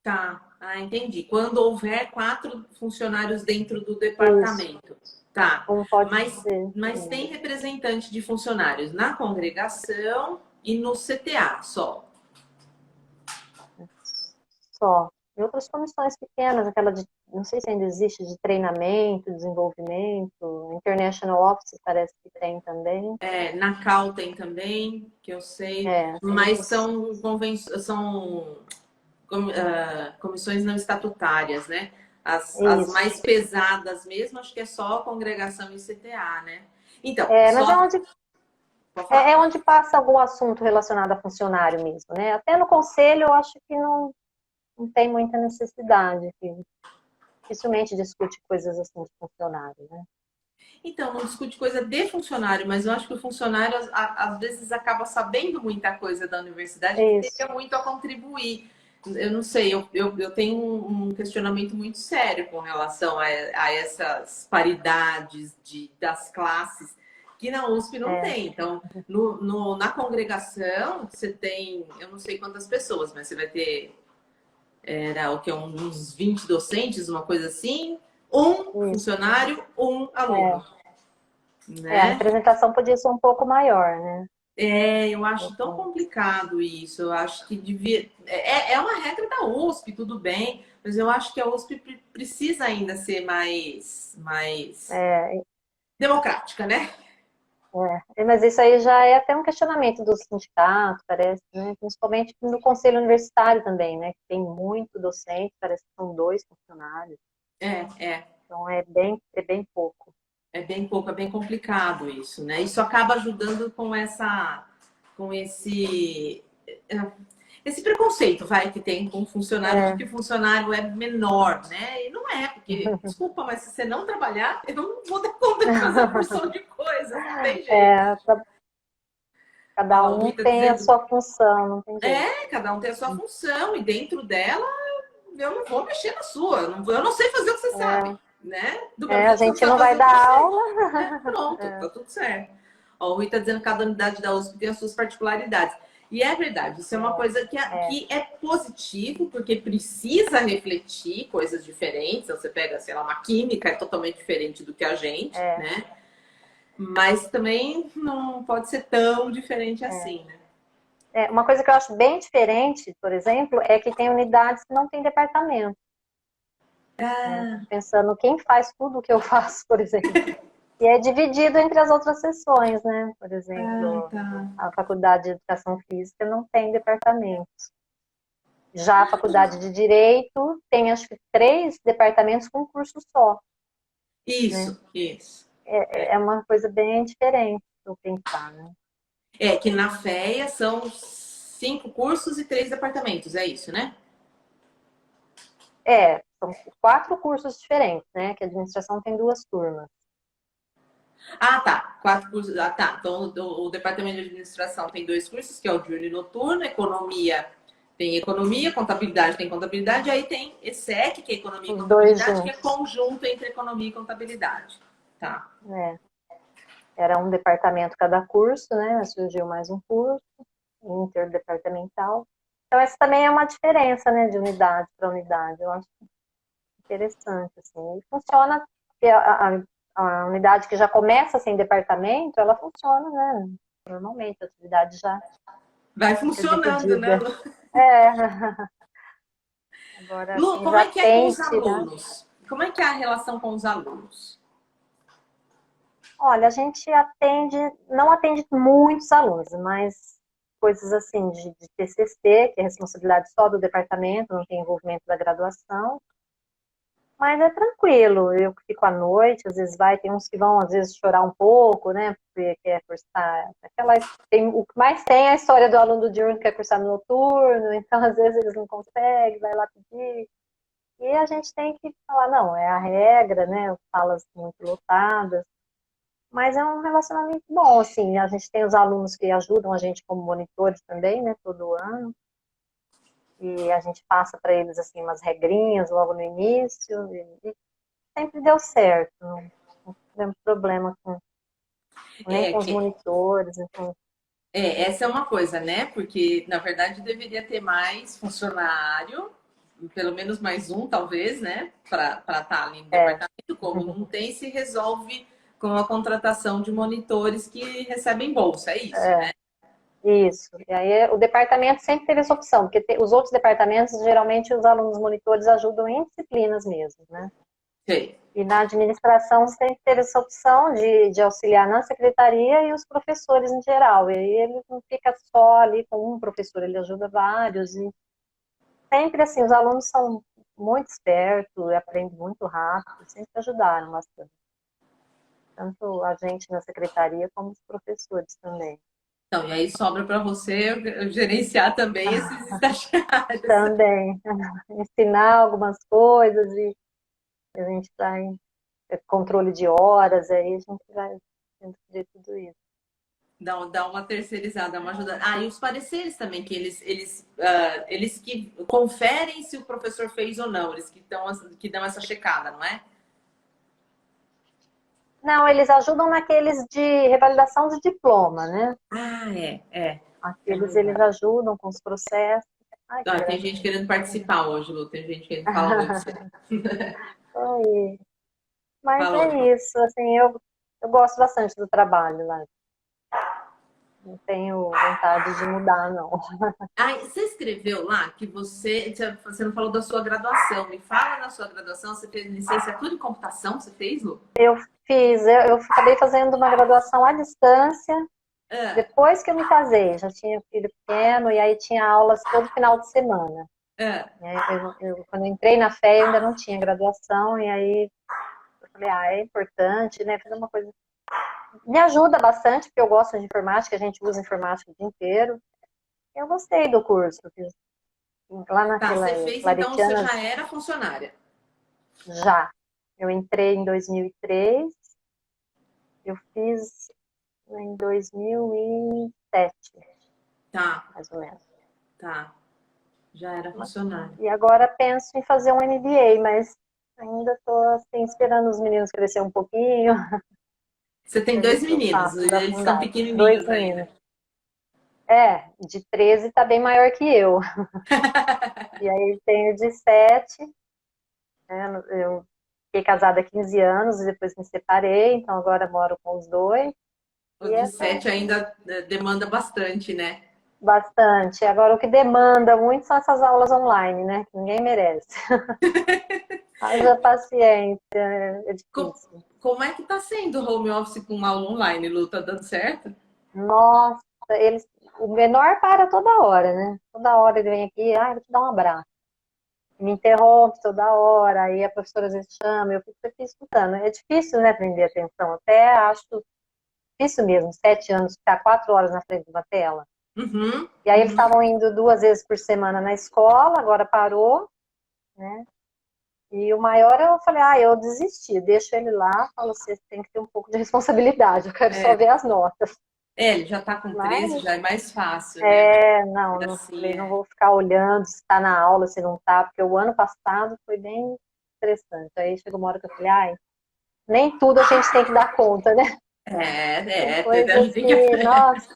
Tá, entendi. Quando houver 4 funcionários dentro do Isso, departamento. Tá, como pode mas, ser. mas tem representante de funcionários na congregação e no CTA só. Só. E outras comissões pequenas, aquela de, não sei se ainda existe, de treinamento, desenvolvimento, International Office parece que tem também. Na Cal tem também, que eu sei, Tem mas essas. são comissões não estatutárias, né? As Isso. mais pesadas mesmo, acho que é só a congregação e CTA, né? Então, Mas só. Pode é falar. onde passa algum assunto relacionado a funcionário mesmo, né? Até no conselho eu acho que não tem muita necessidade, que dificilmente discute coisas assim de funcionário, né? Então, não discute coisa de funcionário, mas eu acho que o funcionário às vezes acaba sabendo muita coisa da universidade que Isso. teria muito a contribuir. Eu não sei, eu tenho um questionamento muito sério com relação a essas paridades das classes que na USP não É. tem. Então, na congregação, você tem, eu não sei quantas pessoas, mas você vai ter, era o que, uns 20 docentes, uma coisa assim, um Isso. funcionário, um aluno. A Né? representação podia ser um pouco maior, né? Eu acho tão complicado isso. Eu acho que devia. É uma regra da USP, tudo bem, Mas eu acho que a USP precisa ainda ser mais É, democrática, né? mas isso aí já é até um questionamento do sindicato, parece, né? Principalmente no conselho universitário também, né? Que tem muito docente, parece que são 2 funcionários, É, é. então é bem pouco. É bem pouco, é bem complicado isso, né? Isso acaba ajudando com esse preconceito, vai, que tem com funcionário, de É. que funcionário é menor, né? E não é, porque, desculpa, mas se você não trabalhar, eu não vou dar conta de fazer a porção de coisas, não tem jeito. É, cada Ó, o um Rui tá tem a dizendo, sua função, não tem jeito. cada um tem a sua função, e dentro dela, eu não vou mexer na sua, eu não sei fazer o que você sabe, né? Do mesmo A jeito que você não gente sabe não fazer vai o que eu dar sei. aula. Pronto, tá tudo certo. Ó, o Rui está dizendo que cada unidade da USP tem as suas particularidades. E é verdade, isso é uma coisa que é positivo, porque precisa refletir coisas diferentes. Então, você pega, sei lá, uma química, é totalmente diferente do que a gente, né? Mas também não pode ser tão diferente assim, né? Uma coisa que eu acho bem diferente, por exemplo, é que tem unidades que não tem departamento. Pensando quem faz tudo o que eu faço, por exemplo. E é dividido entre as outras sessões, né? Por exemplo, Tá. a Faculdade de Educação Física não tem departamentos. Já a Faculdade de Direito tem, acho que, 3 departamentos com um curso só. Né? Isso. É uma coisa bem diferente se eu pensar, né? É que na FEA são 5 cursos e 3 departamentos, é isso, né? São 4 cursos diferentes, né? Que a administração tem 2 turmas. Ah, tá. 4 cursos. Ah, tá. Então, o departamento de administração tem 2 cursos, que é o diurno e noturno, economia tem economia, contabilidade tem contabilidade, aí tem ESEC, que é economia e Os 2 contabilidade, que é juntos. conjunto entre economia e contabilidade. Tá. Era um departamento cada curso, né? Surgiu mais um curso interdepartamental. Então, essa também é uma diferença, né? De unidade para unidade. Eu acho interessante, assim. E funciona, a unidade que já começa sem departamento, ela funciona, né? Normalmente, a atividade já Vai é funcionando, né, dividida. Lu? É. Agora, Lu, quem como já é que é com tem os que tirar. alunos? Como é que é a relação com os alunos? Olha, a gente não atende muitos alunos, mas coisas assim de TCC, que é responsabilidade só do departamento, não tem envolvimento da graduação. Mas é tranquilo, eu que fico à noite, às vezes tem uns que vão, às vezes, chorar um pouco, né? Porque quer cursar. O que mais tem é a história do aluno do diurno que quer cursar no noturno, então às vezes eles não conseguem, vai lá pedir. E a gente tem que falar, não, é a regra, né? Salas muito lotadas. Mas é um relacionamento bom, assim. A gente tem os alunos que ajudam a gente como monitores também, né? Todo ano. E a gente passa para eles, assim, umas regrinhas logo no início. E sempre deu certo. Não tivemos problema nem É, com os monitores. Então, essa é uma coisa, né? Porque, na verdade, deveria ter mais funcionário, pelo menos mais um, talvez, né? Para estar ali no é. departamento. Como não tem, se resolve com a contratação de monitores que recebem bolsa, é isso, né? Isso. E aí o departamento sempre teve essa opção, porque os outros departamentos, geralmente, os alunos monitores ajudam em disciplinas mesmo, né? Sei. E na administração sempre teve essa opção de auxiliar na secretaria e os professores em geral. E aí ele não fica só ali com um professor, ele ajuda vários. E sempre assim, os alunos são muito espertos, aprendem muito rápido, sempre ajudaram bastante. Tanto a gente na secretaria como os professores também. Então, e aí sobra para você gerenciar também esses estagiários. Também. Ensinar algumas coisas e a gente está em controle de horas, aí a gente vai tendo que ver tudo isso. Dá uma terceirizada, uma ajuda. Ah, e os pareceres também, que eles que conferem se o professor fez ou não, eles que dão essa checada, não é? Não, eles ajudam naqueles de revalidação de diploma, né? Ah, é. É Aqueles eles verdade. ajudam com os processos. Ai, que Ah, tem gente gracinha. querendo participar hoje, Lu. Tem gente querendo falar oi pra você. Oi. Mas Fala oi. é isso, assim, eu gosto bastante do trabalho lá. Não tenho vontade de mudar, não. Ah, você escreveu lá que você não falou da sua graduação. Me fala da sua graduação. Você fez licenciatura em computação? Você fez, Lu? Eu acabei fazendo uma graduação à distância, Ah, depois que eu me casei, já tinha filho pequeno, e aí tinha aulas todo final de semana. ah, Quando eu entrei na FÉ, eu ainda não tinha graduação, e aí eu falei, é importante, né, fazer uma coisa. Me ajuda bastante, porque eu gosto de informática, a gente usa informática o dia inteiro. Eu gostei do curso, eu fiz lá tá. naquela Você fez, então você Claretianas, já era funcionária. já. Eu entrei em 2003, eu fiz em 2007, Tá, mais ou menos. tá. Já era funcionária. E agora penso em fazer um MBA, mas ainda estou assim, esperando os meninos crescer um pouquinho Você tem para ver dois se eu meninos, faço da eles são faculdade. Dois pequenininhos meninos. ainda. De 13 está bem maior que eu. E aí tenho de 7, né? Eu fiquei casada há 15 anos e depois me separei, então agora moro com os dois. O E de essa 7 ainda demanda bastante, né? bastante. Agora o que demanda muito são essas aulas online, né? Que ninguém merece. Haja paciência, é Co- difícil. Como é que tá sendo o home office com aula online, Lu? Tá dando certo? Nossa, o menor para toda hora, né? Toda hora ele vem aqui, vou te dar um abraço. Me interrompe toda hora, aí a professora às vezes chama, eu fico aqui escutando. É difícil, né, prender atenção. Até acho difícil mesmo, 7 anos, ficar 4 horas na frente de uma tela. Uhum, E aí eles uhum. estavam indo 2 vezes por semana na escola, agora parou, né? E o maior eu falei, eu desisti, deixo ele lá, falo, você tem que ter um pouco de responsabilidade, eu quero só É, ver as notas. ele já tá com 13, Mas já é mais fácil, né? Mas não assim, falei, não vou ficar olhando se está na aula, se não está, porque o ano passado foi bem estressante. Aí chegou uma hora que eu falei, nem tudo a gente tem que dar conta, né? Tem a coisas gente tem que que, nossa,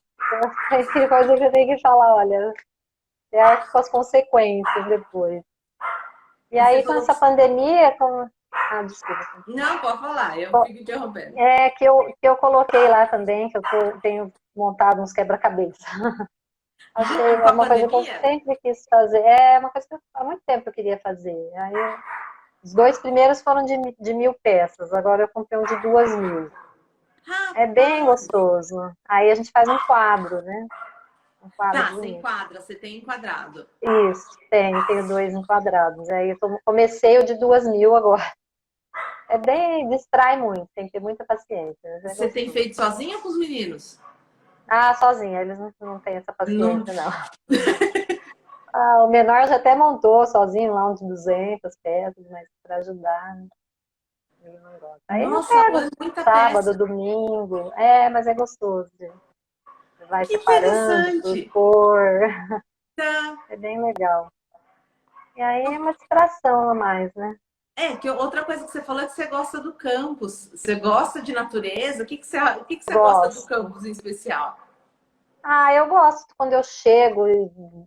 tem coisa que eu tenho que falar, olha, você arca com as consequências depois. E E você aí, com falou essa que... pandemia, desculpa. Não, pode falar, eu fico interrompendo. Que eu coloquei lá também, que tenho montado uns quebra-cabeça. Achei Com a uma coisa que eu pandemia? sempre quis fazer. É uma coisa que há muito tempo eu queria fazer. Os 2 primeiros foram de 1.000 peças, agora eu comprei um de 2.000. É bem Rapaz! gostoso. Aí a gente faz um quadro, né? Um quadro Tá, você bonito. enquadra, você tem enquadrado. Isso, tenho 2 enquadrados. Aí comecei o de 2.000 agora. É bem, distrai muito, tem que ter muita paciência, mas é Você tem gostoso. feito sozinha ou com os meninos? Sozinha, eles não têm essa Não. paciência, não. O menor já até montou sozinho lá uns 200 peças, mas para ajudar, né? Ele não gosta. Aí eu Nossa, pego é muita sábado, peça. domingo, mas é gostoso. Você vai Que separando por interessante. cor, Tá. é bem legal. E aí é uma distração a mais, né? Que outra coisa que você falou é que você gosta do campus. Você gosta de natureza? O que que você gosta do Gosto. campus em especial? Eu gosto quando eu chego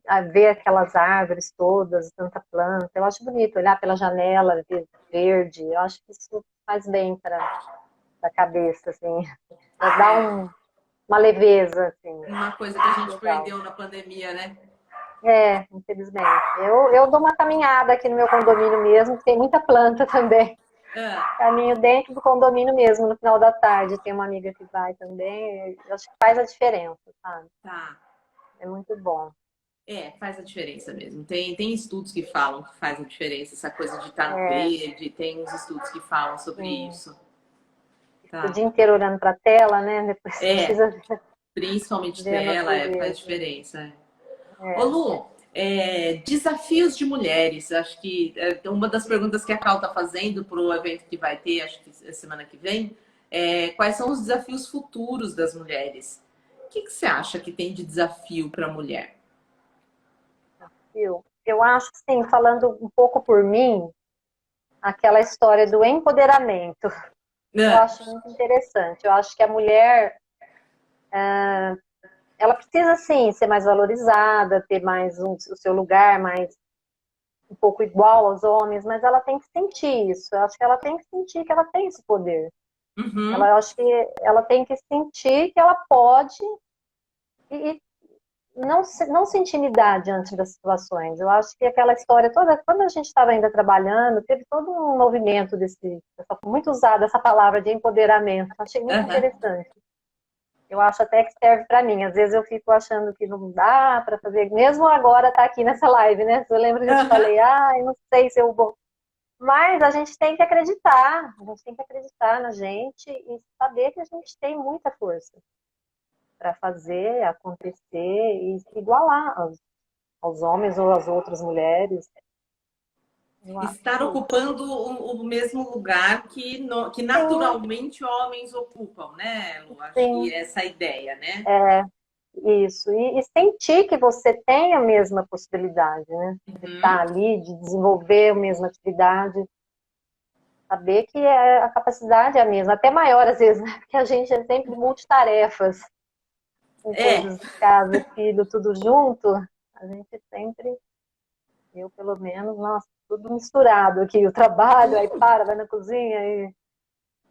a ver aquelas árvores todas, tanta planta. Eu acho bonito olhar pela janela, ver verde. Eu acho que isso faz bem para a cabeça, assim. Dá É uma leveza, assim. uma coisa que a gente Legal. perdeu na pandemia, né? Infelizmente. Eu dou uma caminhada aqui no meu condomínio mesmo, tem muita planta também. Ah, Caminho dentro do condomínio mesmo, no final da tarde. Tem uma amiga que vai também. Eu acho que faz a diferença, sabe? tá. É muito bom. Faz a diferença mesmo. Tem estudos que falam que faz a diferença, essa coisa de estar no É, verde, tem uns estudos que falam sobre sim. isso. O Tá. dia inteiro olhando para a tela, né? Depois É, precisa principalmente ver a tela, faz natureza. diferença. Ô É. Lu, desafios de mulheres. Acho que uma das perguntas que a Cal está fazendo para o evento que vai ter, acho que semana que vem, quais são os desafios futuros das mulheres? O que você acha que tem de desafio para a mulher? Eu acho que, sim, falando um pouco por mim, aquela história do empoderamento, eu Ah, acho muito interessante. Eu acho que a mulher, ela precisa, sim, ser mais valorizada, ter mais o seu lugar, mais um pouco igual aos homens, mas ela tem que sentir isso. Eu acho que ela tem que sentir que ela tem esse poder. uhum, Eu acho que ela tem que sentir que ela pode e não se intimidar diante das situações. Eu acho que aquela história toda, quando a gente estava ainda trabalhando, teve todo um movimento muito usada essa palavra de empoderamento. Achei muito interessante. Eu acho até que serve para mim. Às vezes eu fico achando que não dá para fazer, mesmo agora tá aqui nessa live, né? Eu lembro que eu te falei, eu não sei se eu vou. Mas a gente tem que acreditar, na gente e saber que a gente tem muita força para fazer acontecer e se igualar aos homens ou às outras mulheres. Estar ocupando o mesmo lugar que naturalmente homens ocupam, né, Lu? Acho que essa é a ideia, né? Isso. E sentir que você tem a mesma possibilidade, né? De estar ali, de desenvolver a mesma atividade. Saber que a capacidade é a mesma, até maior às vezes, né? Porque a gente é sempre multitarefas. Com coisas de casa, filho, tudo junto, a gente sempre, eu pelo menos, nossa, tudo misturado aqui, o trabalho, aí vai na cozinha e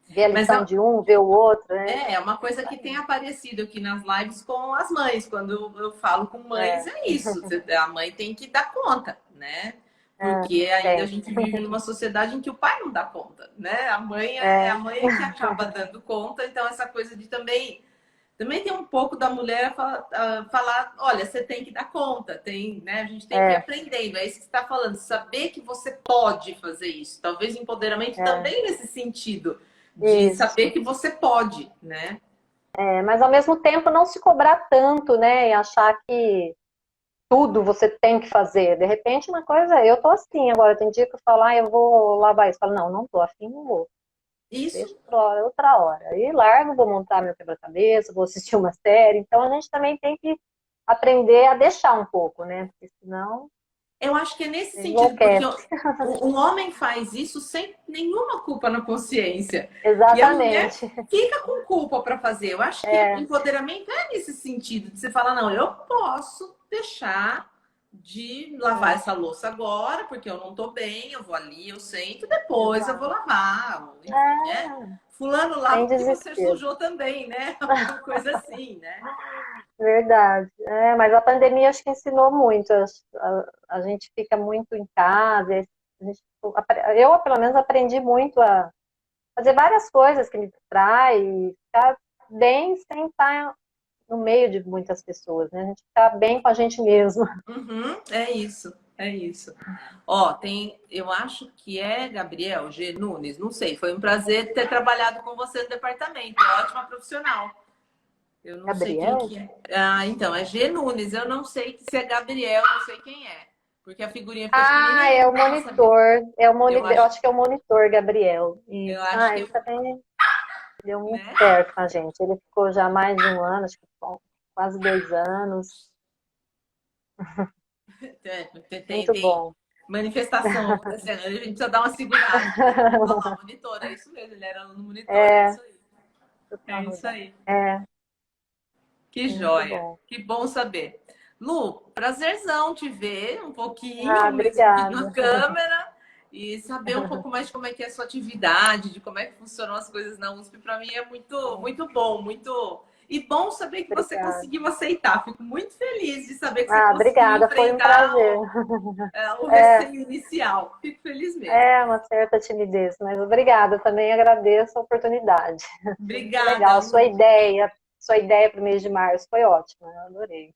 vê a lição de um, vê o outro, né? É uma coisa que tem aparecido aqui nas lives com as mães, quando eu falo com mães, é isso, a mãe tem que dar conta, né? Porque ainda a gente vive numa sociedade em que o pai não dá conta, né? A mãe é a mãe que acaba dando conta, então essa coisa de também tem um pouco da mulher falar, olha, você tem que dar conta, né? A gente tem que ir aprendendo, é isso que você está falando, saber que você pode fazer isso. Talvez empoderamento também nesse sentido, de saber que você pode, né? Mas ao mesmo tempo não se cobrar tanto, né? E achar que tudo você tem que fazer. De repente, uma coisa, eu tô assim agora, tem dia que eu falo, eu vou lavar isso. Eu falo, não tô afim, não vou. Isso. Deixa para outra hora. E largo, vou montar meu quebra-cabeça, vou assistir uma série. Então a gente também tem que aprender a deixar um pouco, né? Porque senão. Eu acho que é nesse sentido, porque um homem faz isso sem nenhuma culpa na consciência. Exatamente. E a mulher fica com culpa para fazer. Eu acho que empoderamento é nesse sentido, de você falar, não, eu posso deixar de lavar essa louça agora, porque eu não tô bem, eu vou ali, eu sento, depois eu vou lavar. Enfim, né? Fulano lava porque você sujou também, né? Uma coisa assim, né? Verdade. Mas a pandemia acho que ensinou muito. A gente fica muito em casa. Eu, pelo menos, aprendi muito a fazer várias coisas que me distraem e ficar bem sem estar no meio de muitas pessoas, né? A gente ficar bem com a gente mesmo. É isso. É isso. Ó, eu acho que é Gabriel G. Nunes, não sei. Foi um prazer ter trabalhado com você no departamento. É ótima profissional. Eu não Gabriel? sei quem que é. Então, é G. Nunes. Eu não sei se é Gabriel, não sei quem é. Porque a figurinha fica pequenininha. É o monitor. Eu acho que é o monitor, Gabriel. Eu acho que ele também deu muito certo com a gente. Ele ficou já mais de um ano, acho que quase 2 anos. Muito bom. Manifestação acontecendo. A gente precisa dar uma segurada. Olha lá, monitor, é isso mesmo. Ele era no monitor, é isso aí. É isso aí. Que joia. Que bom saber. Lu, prazerzão te ver um pouquinho na câmera e saber um pouco mais de como é que é a sua atividade, de como é que funcionam as coisas na USP. Para mim é muito bom, muito... E bom saber que você conseguiu aceitar. Fico muito feliz de saber que você conseguiu enfrentar foi um prazer. O receio inicial. Fico feliz mesmo. Uma certa timidez, mas obrigada. Também agradeço a oportunidade. Obrigada. Legal, sua ideia para o mês de março foi ótima, eu adorei.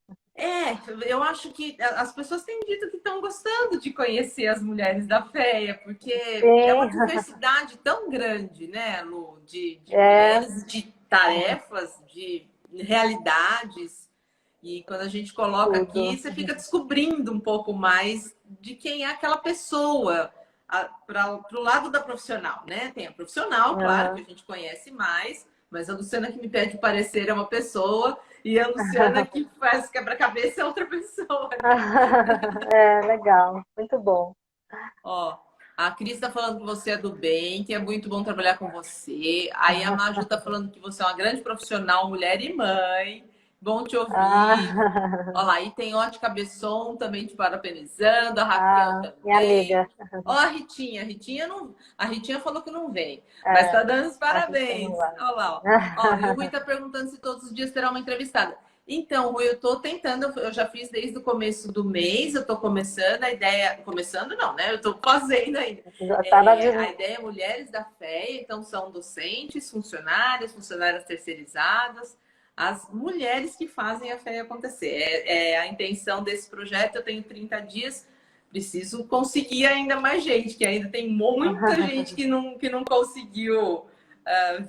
Eu acho que as pessoas têm dito que estão gostando de conhecer as mulheres da FEA, porque é uma diversidade tão grande, né, Lu? De mulheres, de tarefas, de realidades. E quando a gente coloca aqui, você fica descobrindo um pouco mais de quem é aquela pessoa para o lado da profissional, né? Tem a profissional, claro, que a gente conhece mais, mas a Luciana que me pede parecer é uma pessoa e a Luciana que faz quebra-cabeça é outra pessoa. Né? Legal, muito bom. Ó, a Cris está falando que você é do bem, que é muito bom trabalhar com você. Aí a Maju está falando que você é uma grande profissional, mulher e mãe. Bom te ouvir. Olha lá, e tem Ótica Besson também te parabenizando, a Raquel também. Minha amiga. Ó, a Ritinha. A Ritinha falou que não vem, mas tá dando os parabéns. Olha lá. Ó, e o Rui tá perguntando se todos os dias terá uma entrevistada. Então, Rui, eu estou tentando, eu já fiz desde o começo do mês, eu estou começando a ideia, começando não, né? Eu estou fazendo ainda. Já tá na... A ideia é Mulheres da Fé, então são docentes, funcionárias terceirizadas, as mulheres que fazem a fé acontecer. A intenção desse projeto, eu tenho 30 dias, preciso conseguir ainda mais gente, que ainda tem muita gente que não conseguiu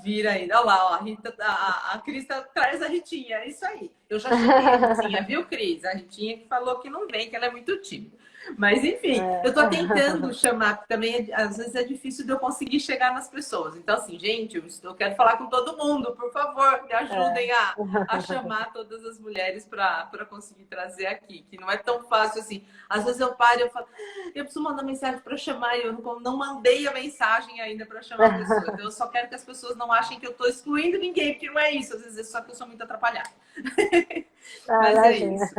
vir ainda. Olha lá, ó, a Cris traz a Ritinha, é isso aí. Eu já chamei a Ritinha, viu, Cris? A Ritinha que falou que não vem, que ela é muito tímida. Mas, enfim, eu estou tentando chamar, porque também às vezes é difícil de eu conseguir chegar nas pessoas. Então, assim, gente, eu quero falar com todo mundo, por favor, me ajudem a chamar todas as mulheres para conseguir trazer aqui, que não é tão fácil assim. Às vezes eu paro e eu falo, eu preciso mandar mensagem para chamar, e eu não mandei a mensagem ainda para chamar a pessoa. Então, eu só quero que as pessoas não achem que eu estou excluindo ninguém, porque não é isso. Às vezes é só que eu sou muito atrapalhada. Mas é isso.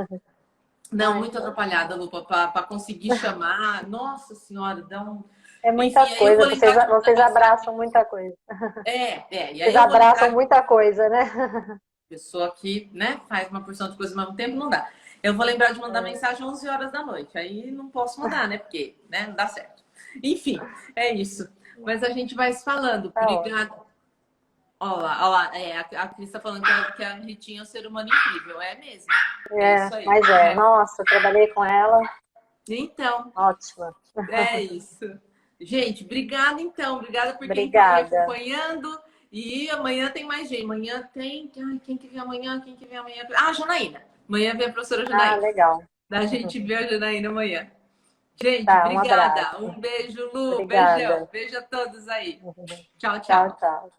Não, muito atrapalhada, Lu, para conseguir chamar. Nossa Senhora, dá um... É muita Enfim, coisa, vocês abraçam muita coisa. E aí vocês abraçam muita coisa, né? Pessoa que, né, faz uma porção de coisa ao mesmo tempo, não dá. Eu vou lembrar de mandar mensagem às 11 horas da noite, aí não posso mandar, né, porque, né, não dá certo. Enfim, é isso. Mas a gente vai se falando. Obrigada. Olha lá, a Cris está falando que a Ritinha é um ser humano incrível, é mesmo. Isso aí. Mas nossa, eu trabalhei com ela. Então. Ótima. É isso. Gente, obrigada então. Obrigada por quem está acompanhando. E amanhã tem mais gente. Amanhã tem... Ai, quem que vem amanhã? Quem que vem amanhã? Ah, Janaína. Amanhã vem a professora Janaína. Legal. Da gente ver a Janaína amanhã. Gente, obrigada. Um beijo, Lu. Obrigada. Beijão. Beijo a todos aí. Tchau, tchau. Tchau, tchau.